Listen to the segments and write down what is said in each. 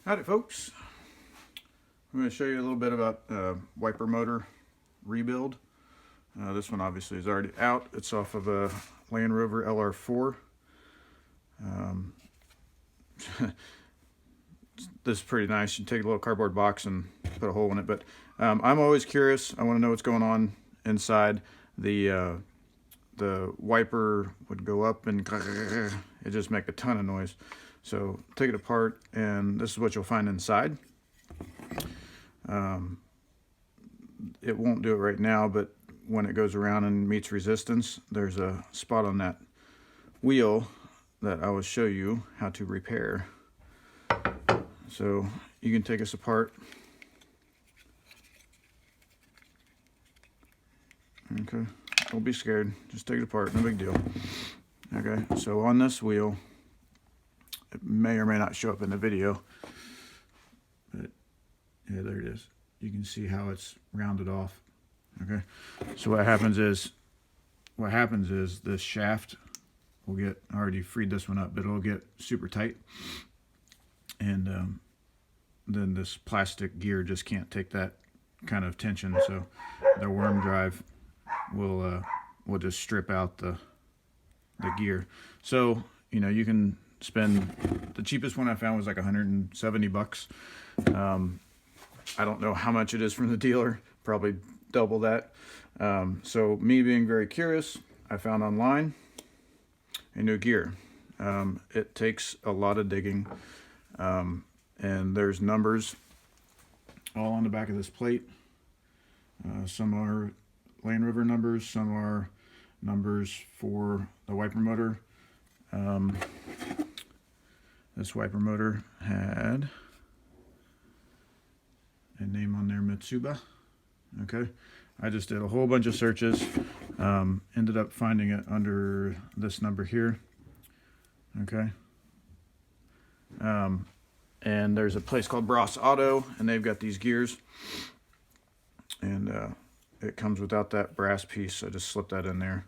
Howdy folks, I'm going to show you a little bit about wiper motor rebuild. This one obviously is already out. It's off of a Land Rover LR4. This is pretty nice. You take a little cardboard box and put a hole in it, but I'm always curious. I want to know what's going on inside. The wiper would go up and it just make a ton of noise. So take it apart, and this is what you'll find inside. It won't do it right now, but when it goes around and meets resistance, there's a spot on that wheel that I will show you how to repair. So you can take this apart. Okay, don't be scared, just take it apart, no big deal. Okay, so on this wheel, it may or may not show up in the video, but yeah, there it is. You can see how it's rounded off. Okay, so what happens is this shaft will get, I already freed this one up, but it'll get super tight, and then this plastic gear just can't take that kind of tension, so the worm drive will just strip out the gear. So you can spend, the cheapest one I found was like 170 bucks. I don't know how much it is from the dealer, probably double that. So me being very curious, I found online a new gear. It takes a lot of digging, and there's numbers all on the back of this plate. Some are Land Rover numbers, some are numbers for the wiper motor. This wiper motor had a name on there, Mitsuba. Okay, I just did a whole bunch of searches, ended up finding it under this number here. Okay, and there's a place called Bros Auto, and they've got these gears, and it comes without that brass piece, so I just slipped that in there.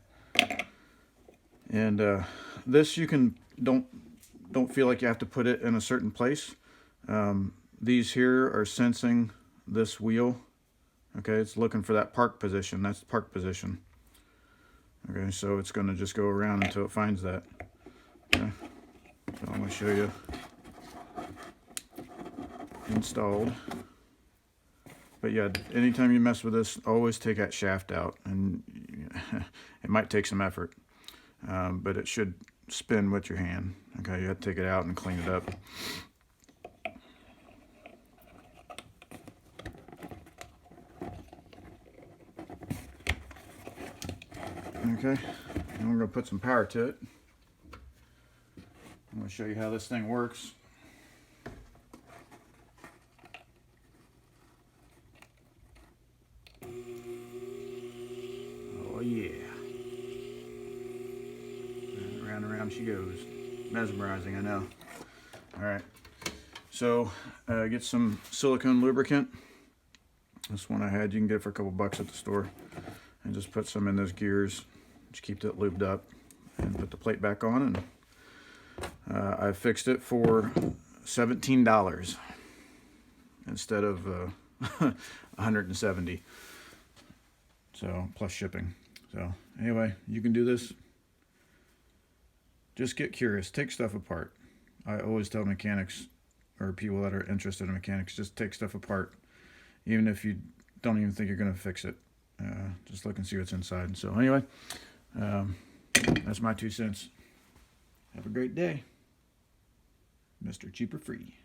And this, you can don't feel like you have to put it in a certain place. These here are sensing this wheel. Okay, it's looking for that park position. That's the park position. Okay, so it's going to just go around until it finds that. Okay, so I'm going to show you installed. But yeah, anytime you mess with this, always take that shaft out, and it might take some effort, but it should spin with your hand. Okay, you have to take it out and clean it up. Okay, and we're going to put some power to it. I'm going to show you how this thing works. Oh yeah. And round and round she goes. Mesmerizing, I know. Alright, so get some silicone lubricant. This one I had, you can get it for a couple bucks at the store. And just put some in those gears. Just keep it lubed up. And put the plate back on. And I fixed it for $17 instead of 170. So plus shipping. So anyway, you can do this. Just get curious. Take stuff apart. I always tell mechanics, or people that are interested in mechanics, just take stuff apart. Even if you don't even think you're going to fix it. Just look and see what's inside. So anyway, that's my 2 cents. Have a great day. Mr. Cheaper Free.